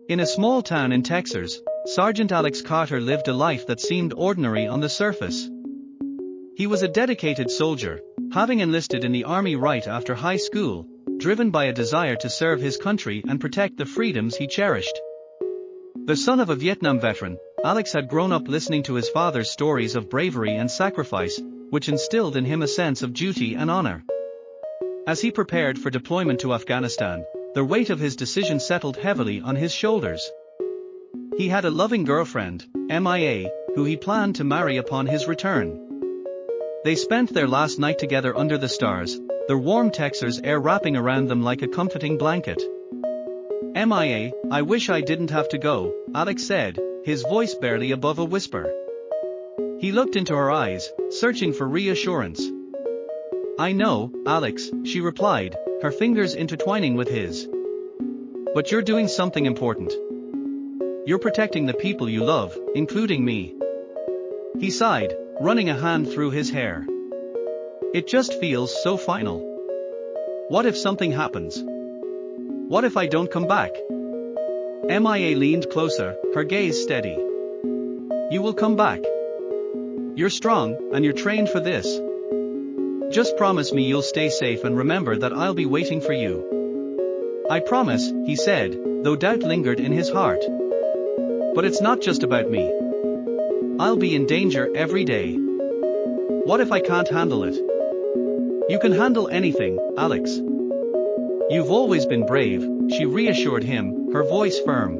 In a small town in Texas, Sergeant Alex Carter lived a life that seemed ordinary on the surface. He was a dedicated soldier, having enlisted in the army right after high school, driven by a desire to serve his country and protect the freedoms he cherished. The son of a Vietnam veteran, Alex had grown up listening to his father's stories of bravery and sacrifice, which instilled in him a sense of duty and honor. As he prepared for deployment to Afghanistan, the weight of his decision settled heavily on his shoulders. He had a loving girlfriend, Mia, who he planned to marry upon his return. They spent their last night together under the stars, the warm Texas air wrapping around them like a comforting blanket. Mia, I wish I didn't have to go, Alex said, his voice barely above a whisper. He looked into her eyes, searching for reassurance. I know, Alex, she replied, her fingers intertwining with his. But you're doing something important. You're protecting the people you love, including me. He sighed, running a hand through his hair. It just feels so final. What if something happens? What if I don't come back? Mia leaned closer, her gaze steady. You will come back. You're strong, and you're trained for this. Just promise me you'll stay safe and remember that I'll be waiting for you. I promise, he said, though doubt lingered in his heart. But it's not just about me. I'll be in danger every day. What if I can't handle it? You can handle anything, Alex. You've always been brave, she reassured him, her voice firm.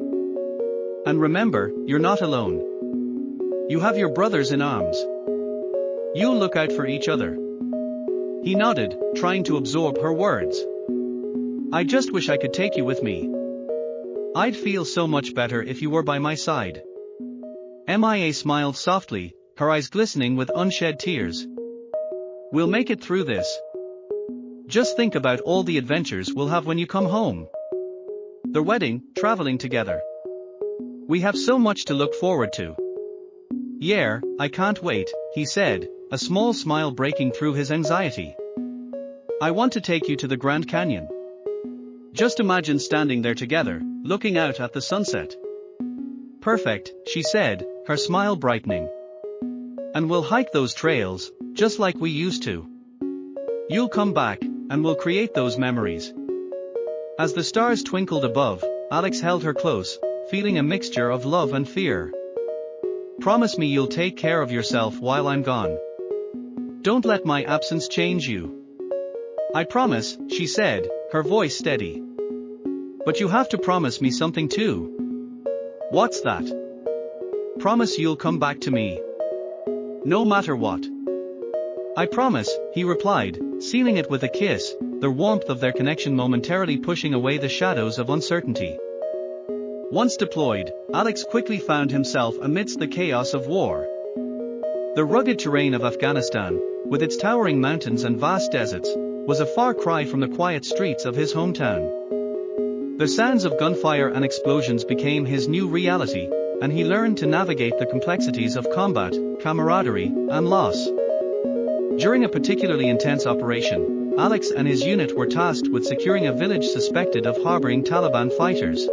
And remember, you're not alone. You have your brothers in arms. You'll look out for each other. He nodded, trying to absorb her words. I just wish I could take you with me. I'd feel so much better if you were by my side. Mia smiled softly, her eyes glistening with unshed tears. We'll make it through this. Just think about all the adventures we'll have when you come home. The wedding, traveling together. We have so much to look forward to. Yeah, I can't wait, he said, a small smile breaking through his anxiety. I want to take you to the Grand Canyon. Just imagine standing there together, looking out at the sunset. Perfect, she said, her smile brightening. And we'll hike those trails, just like we used to. You'll come back, and we'll create those memories. As the stars twinkled above, Alex held her close, feeling a mixture of love and fear. Promise me you'll take care of yourself while I'm gone. Don't let my absence change you. I promise, she said, her voice steady. But you have to promise me something too. What's that? Promise you'll come back to me. No matter what. I promise, he replied, sealing it with a kiss, the warmth of their connection momentarily pushing away the shadows of uncertainty. Once deployed, Alex quickly found himself amidst the chaos of war. The rugged terrain of Afghanistan, with its towering mountains and vast deserts, was a far cry from the quiet streets of his hometown. The sounds of gunfire and explosions became his new reality, and he learned to navigate the complexities of combat, camaraderie, and loss. During a particularly intense operation, Alex and his unit were tasked with securing a village suspected of harboring Taliban fighters.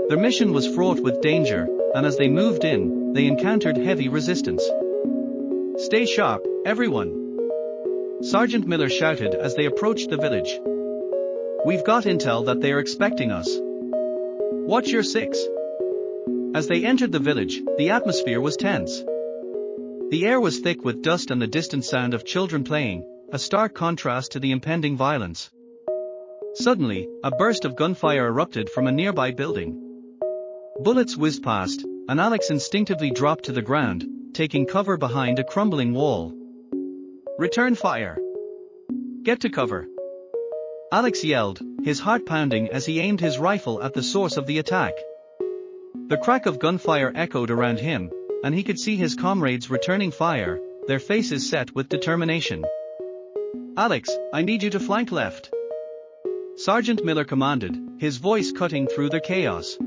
Their mission was fraught with danger, and as they moved in, they encountered heavy resistance. Stay sharp, everyone! Sergeant Miller shouted as they approached the village. We've got intel that they are expecting us. Watch your six. As they entered the village, the atmosphere was tense. The air was thick with dust and the distant sound of children playing, a stark contrast to the impending violence. Suddenly, a burst of gunfire erupted from a nearby building. Bullets whizzed past, and Alex instinctively dropped to the ground, taking cover behind a crumbling wall. Return fire! Get to cover! Alex yelled, his heart pounding as he aimed his rifle at the source of the attack. The crack of gunfire echoed around him, and he could see his comrades returning fire, their faces set with determination. Alex, I need you to flank left. Sergeant Miller commanded, his voice cutting through the chaos.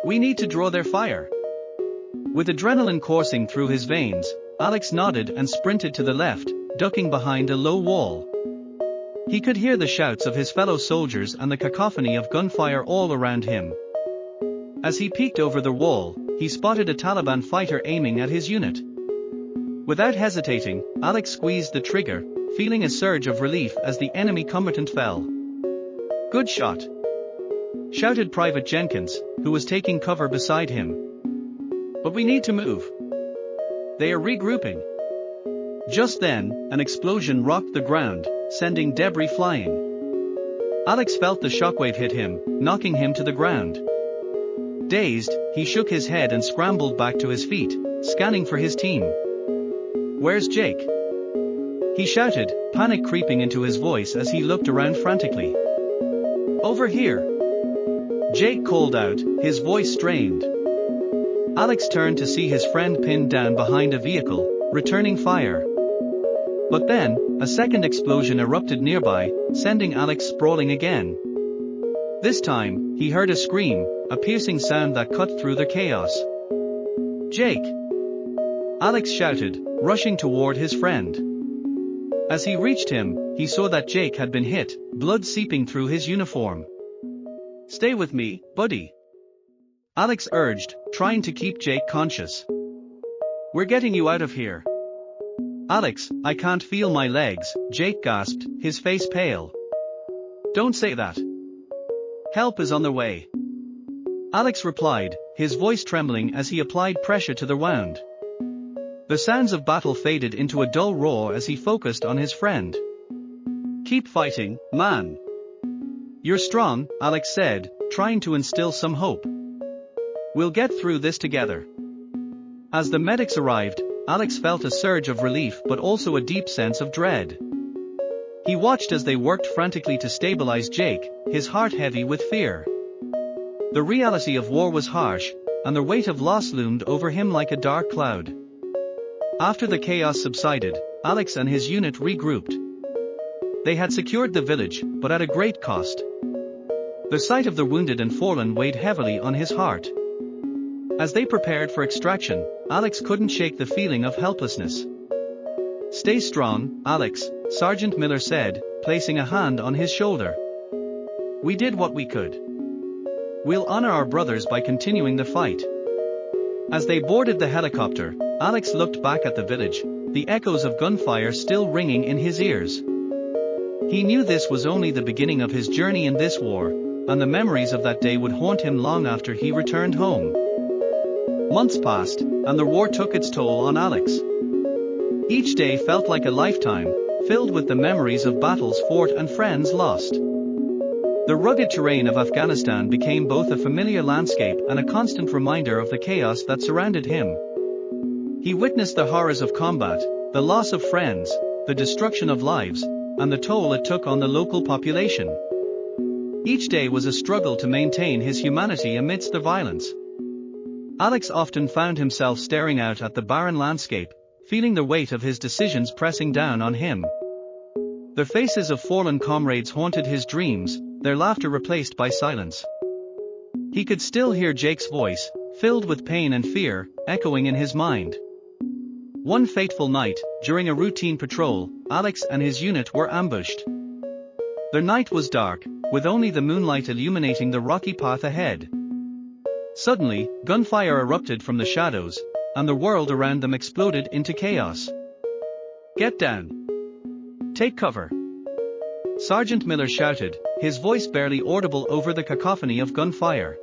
We need to draw their fire. With adrenaline coursing through his veins, Alex nodded and sprinted to the left, ducking behind a low wall. He could hear the shouts of his fellow soldiers and the cacophony of gunfire all around him. As he peeked over the wall, he spotted a Taliban fighter aiming at his unit. Without hesitating, Alex squeezed the trigger, feeling a surge of relief as the enemy combatant fell. "Good shot!" shouted Private Jenkins, who was taking cover beside him. "But we need to move. They are regrouping." Just then, an explosion rocked the ground, sending debris flying. Alex felt the shockwave hit him, knocking him to the ground. Dazed, he shook his head and scrambled back to his feet, scanning for his team. "Where's Jake?" he shouted, panic creeping into his voice as he looked around frantically. "Over here," Jake called out, his voice strained. Alex turned to see his friend pinned down behind a vehicle, returning fire. But then, a second explosion erupted nearby, sending Alex sprawling again. This time, he heard a scream, a piercing sound that cut through the chaos. "Jake!" Alex shouted, rushing toward his friend. As he reached him, he saw that Jake had been hit, blood seeping through his uniform. "Stay with me, buddy," Alex urged, trying to keep Jake conscious. "We're getting you out of here." "Alex, I can't feel my legs," Jake gasped, his face pale. "Don't say that. Help is on the way," Alex replied, his voice trembling as he applied pressure to the wound. The sounds of battle faded into a dull roar as he focused on his friend. "Keep fighting, man. You're strong," Alex said, trying to instill some hope. "We'll get through this together." As the medics arrived, Alex felt a surge of relief but also a deep sense of dread. He watched as they worked frantically to stabilize Jake, his heart heavy with fear. The reality of war was harsh, and the weight of loss loomed over him like a dark cloud. After the chaos subsided, Alex and his unit regrouped. They had secured the village, but at a great cost. The sight of the wounded and fallen weighed heavily on his heart. As they prepared for extraction, Alex couldn't shake the feeling of helplessness. "Stay strong, Alex," Sergeant Miller said, placing a hand on his shoulder. "We did what we could. We'll honor our brothers by continuing the fight." As they boarded the helicopter, Alex looked back at the village, the echoes of gunfire still ringing in his ears. He knew this was only the beginning of his journey in this war, and the memories of that day would haunt him long after he returned home. Months passed, and the war took its toll on Alex. Each day felt like a lifetime, filled with the memories of battles fought and friends lost. The rugged terrain of Afghanistan became both a familiar landscape and a constant reminder of the chaos that surrounded him. He witnessed the horrors of combat, the loss of friends, the destruction of lives, and the toll it took on the local population. Each day was a struggle to maintain his humanity amidst the violence. Alex often found himself staring out at the barren landscape, feeling the weight of his decisions pressing down on him. The faces of fallen comrades haunted his dreams, their laughter replaced by silence. He could still hear Jake's voice, filled with pain and fear, echoing in his mind. One fateful night, during a routine patrol, Alex and his unit were ambushed. The night was dark, with only the moonlight illuminating the rocky path ahead. Suddenly, gunfire erupted from the shadows, and the world around them exploded into chaos. "Get down! Take cover!" Sergeant Miller shouted, his voice barely audible over the cacophony of gunfire.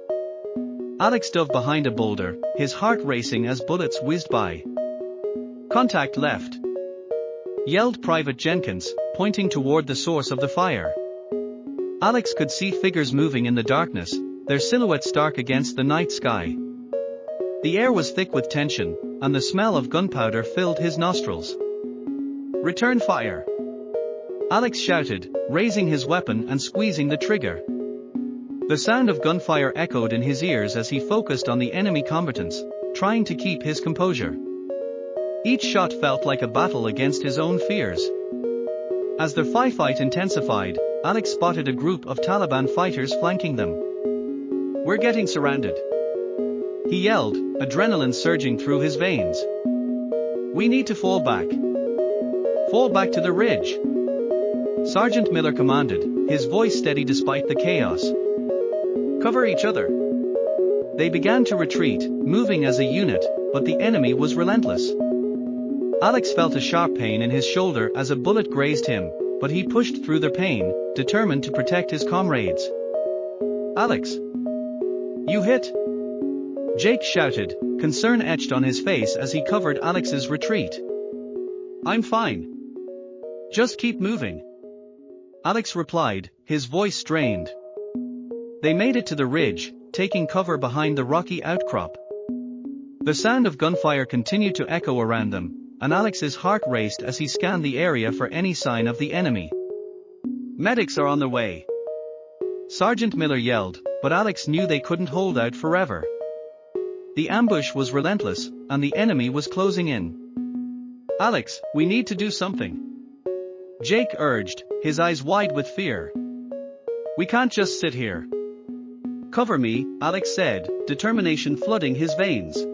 Alex dove behind a boulder, his heart racing as bullets whizzed by. "Contact left!" yelled Private Jenkins, pointing toward the source of the fire. Alex could see figures moving in the darkness, their silhouettes stark against the night sky. The air was thick with tension, and the smell of gunpowder filled his nostrils. "Return fire!" Alex shouted, raising his weapon and squeezing the trigger. The sound of gunfire echoed in his ears as he focused on the enemy combatants, trying to keep his composure. Each shot felt like a battle against his own fears. As the firefight intensified, Alex spotted a group of Taliban fighters flanking them. "We're getting surrounded," he yelled, adrenaline surging through his veins. "We need to fall back. Fall back to the ridge," Sergeant Miller commanded, his voice steady despite the chaos. "Cover each other. They began to retreat, moving as a unit, but the enemy was relentless. Alex felt a sharp pain in his shoulder as a bullet grazed him, but he pushed through the pain, determined to protect his comrades. "Alex! You hit?" Jake shouted, concern etched on his face as he covered Alex's retreat. "I'm fine. Just keep moving," Alex replied, his voice strained. They made it to the ridge, taking cover behind the rocky outcrop. The sound of gunfire continued to echo around them, and Alex's heart raced as he scanned the area for any sign of the enemy. "Medics are on the way," Sergeant Miller yelled, but Alex knew they couldn't hold out forever. The ambush was relentless, and the enemy was closing in. "Alex, we need to do something," Jake urged, his eyes wide with fear. "We can't just sit here." "Cover me," Alex said, determination flooding his veins.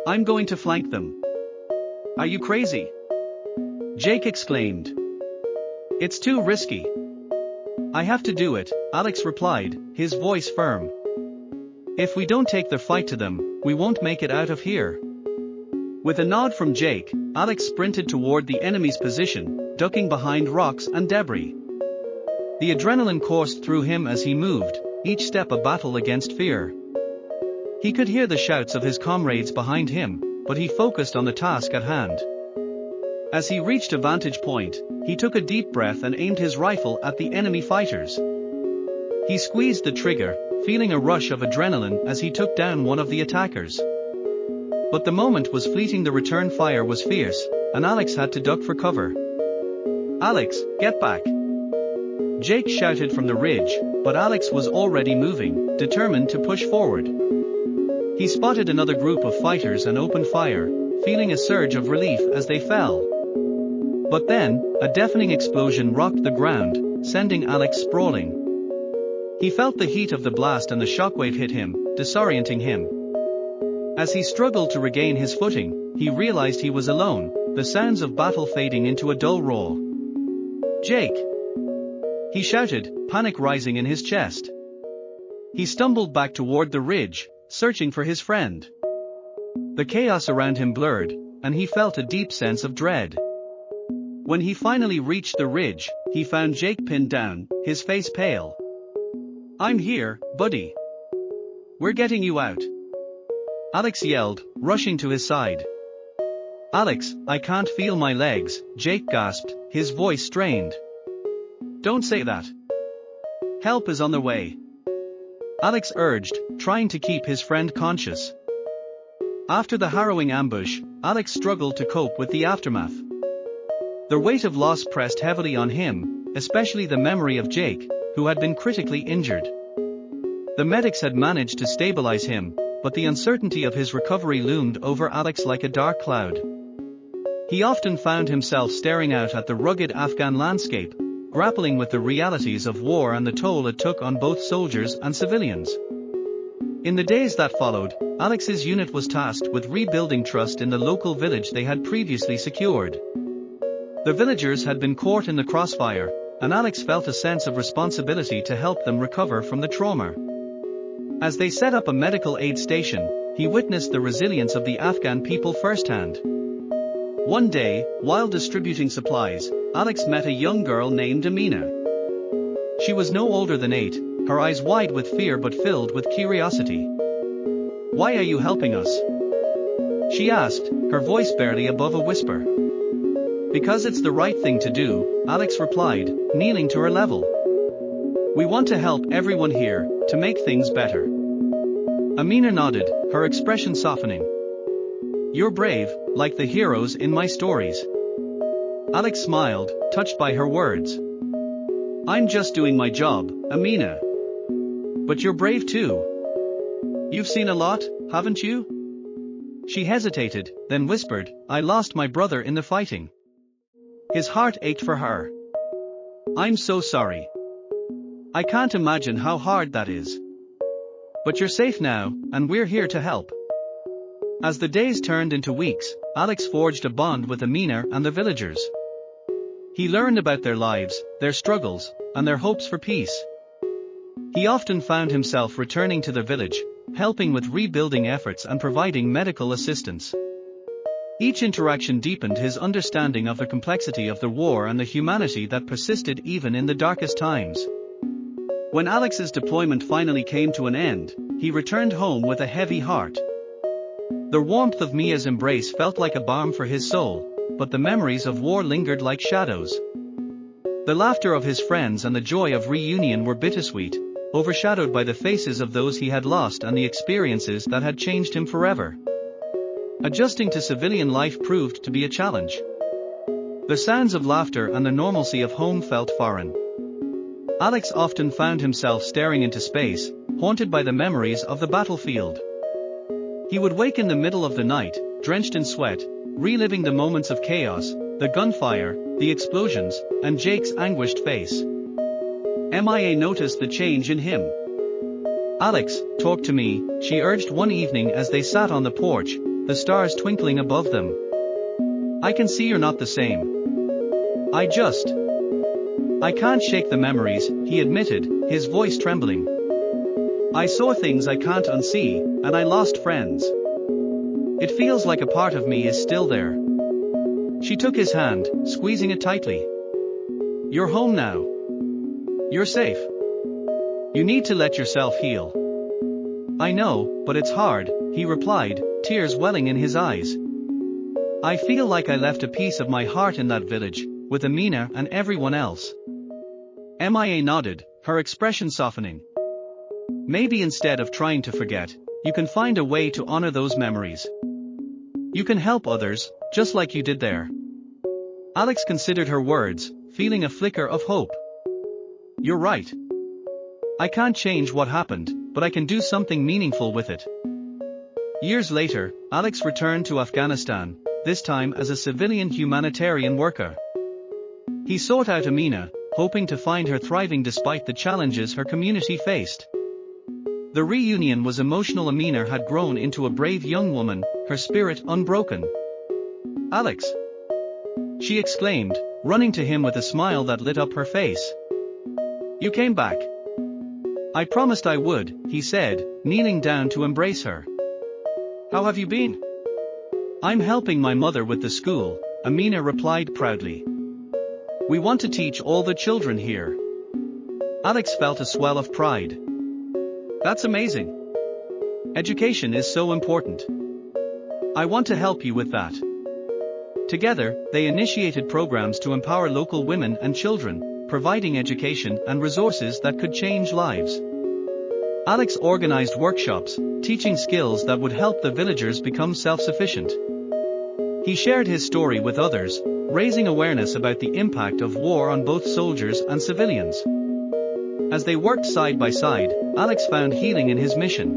"I'm going to flank them." "Are you crazy?" Jake exclaimed. "It's too risky." "I have to do it," Alex replied, his voice firm. "If we don't take the fight to them, we won't make it out of here." With a nod from Jake, Alex sprinted toward the enemy's position, ducking behind rocks and debris. The adrenaline coursed through him as he moved, each step a battle against fear. He could hear the shouts of his comrades behind him, but he focused on the task at hand. As he reached a vantage point, he took a deep breath and aimed his rifle at the enemy fighters. He squeezed the trigger, feeling a rush of adrenaline as he took down one of the attackers. But the moment was fleeting. The return fire was fierce, and Alex had to duck for cover. "Alex, get back!" Jake shouted from the ridge, but Alex was already moving, determined to push forward. He spotted another group of fighters and opened fire, feeling a surge of relief as they fell. But then, a deafening explosion rocked the ground, sending Alex sprawling. He felt the heat of the blast and the shockwave hit him, disorienting him. As he struggled to regain his footing, he realized he was alone, the sounds of battle fading into a dull roar. "Jake!" he shouted, panic rising in his chest. He stumbled back toward the ridge, searching for his friend. The chaos around him blurred, and he felt a deep sense of dread. When he finally reached the ridge, he found Jake pinned down, his face pale. "I'm here, buddy. We're getting you out," Alex yelled, rushing to his side. "Alex, I can't feel my legs," Jake gasped, his voice strained. "Don't say that. Help is on the way," Alex urged, trying to keep his friend conscious. After the harrowing ambush, Alex struggled to cope with the aftermath. The weight of loss pressed heavily on him, especially the memory of Jake, who had been critically injured. The medics had managed to stabilize him, but the uncertainty of his recovery loomed over Alex like a dark cloud. He often found himself staring out at the rugged Afghan landscape, grappling with the realities of war and the toll it took on both soldiers and civilians. In the days that followed, Alex's unit was tasked with rebuilding trust in the local village they had previously secured. The villagers had been caught in the crossfire, and Alex felt a sense of responsibility to help them recover from the trauma. As they set up a medical aid station, he witnessed the resilience of the Afghan people firsthand. One day, while distributing supplies, Alex met a young girl named Amina. She was no older than 8, her eyes wide with fear but filled with curiosity. "Why are you helping us?" she asked, her voice barely above a whisper. "Because it's the right thing to do," Alex replied, kneeling to her level. "We want to help everyone here, to make things better." Amina nodded, her expression softening. "You're brave, like the heroes in my stories." Alex smiled, touched by her words. "I'm just doing my job, Amina. But you're brave too. You've seen a lot, haven't you?" She hesitated, then whispered, "I lost my brother in the fighting." His heart ached for her. "I'm so sorry. I can't imagine how hard that is. But you're safe now, and we're here to help." As the days turned into weeks, Alex forged a bond with Amina and the villagers. He learned about their lives, their struggles, and their hopes for peace. He often found himself returning to the village, helping with rebuilding efforts and providing medical assistance. Each interaction deepened his understanding of the complexity of the war and the humanity that persisted even in the darkest times. When Alex's deployment finally came to an end, he returned home with a heavy heart. The warmth of Mia's embrace felt like a balm for his soul, but the memories of war lingered like shadows. The laughter of his friends and the joy of reunion were bittersweet, overshadowed by the faces of those he had lost and the experiences that had changed him forever. Adjusting to civilian life proved to be a challenge. The sounds of laughter and the normalcy of home felt foreign. Alex often found himself staring into space, haunted by the memories of the battlefield. He would wake in the middle of the night, drenched in sweat, reliving the moments of chaos, the gunfire, the explosions, and Jake's anguished face. Mia noticed the change in him. "Alex, talk to me," she urged one evening as they sat on the porch, the stars twinkling above them. "I can see you're not the same." I can't shake the memories," he admitted, his voice trembling. "I saw things I can't unsee, and I lost friends. It feels like a part of me is still there." She took his hand, squeezing it tightly. "You're home now. You're safe. You need to let yourself heal." "I know, but it's hard," he replied, tears welling in his eyes. "I feel like I left a piece of my heart in that village, with Amina and everyone else." Mia nodded, her expression softening. "Maybe instead of trying to forget, you can find a way to honor those memories. You can help others, just like you did there." Alex considered her words, feeling a flicker of hope. "You're right. I can't change what happened, but I can do something meaningful with it." Years later, Alex returned to Afghanistan, this time as a civilian humanitarian worker. He sought out Amina, hoping to find her thriving despite the challenges her community faced. The reunion was emotional. Amina had grown into a brave young woman, her spirit unbroken. "Alex!" she exclaimed, running to him with a smile that lit up her face. "You came back." "I promised I would," he said, kneeling down to embrace her. "How have you been?" "I'm helping my mother with the school," Amina replied proudly. "We want to teach all the children here." Alex felt a swell of pride. "That's amazing. Education is so important. I want to help you with that." Together, they initiated programs to empower local women and children, providing education and resources that could change lives. Alex organized workshops, teaching skills that would help the villagers become self-sufficient. He shared his story with others, raising awareness about the impact of war on both soldiers and civilians. As they worked side by side, Alex found healing in his mission.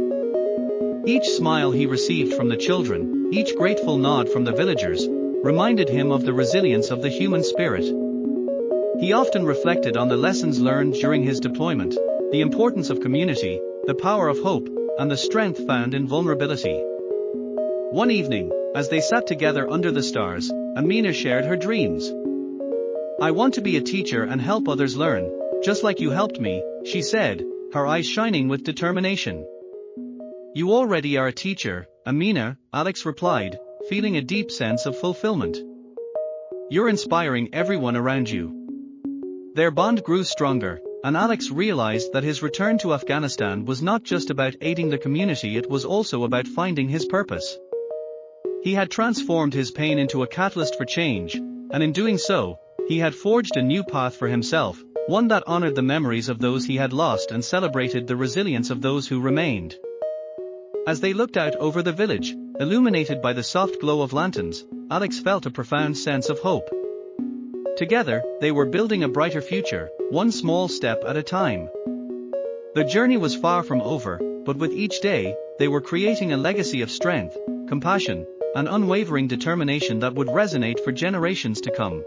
Each smile he received from the children, each grateful nod from the villagers, reminded him of the resilience of the human spirit. He often reflected on the lessons learned during his deployment, the importance of community, the power of hope, and the strength found in vulnerability. One evening, as they sat together under the stars, Amina shared her dreams. "I want to be a teacher and help others learn, just like you helped me," she said, her eyes shining with determination. "You already are a teacher, Amina," Alex replied, feeling a deep sense of fulfillment. "You're inspiring everyone around you." Their bond grew stronger, and Alex realized that his return to Afghanistan was not just about aiding the community, it was also about finding his purpose. He had transformed his pain into a catalyst for change, and in doing so, he had forged a new path for himself, one that honored the memories of those he had lost and celebrated the resilience of those who remained. As they looked out over the village, illuminated by the soft glow of lanterns, Alex felt a profound sense of hope. Together, they were building a brighter future, one small step at a time. The journey was far from over, but with each day, they were creating a legacy of strength, compassion, and unwavering determination that would resonate for generations to come.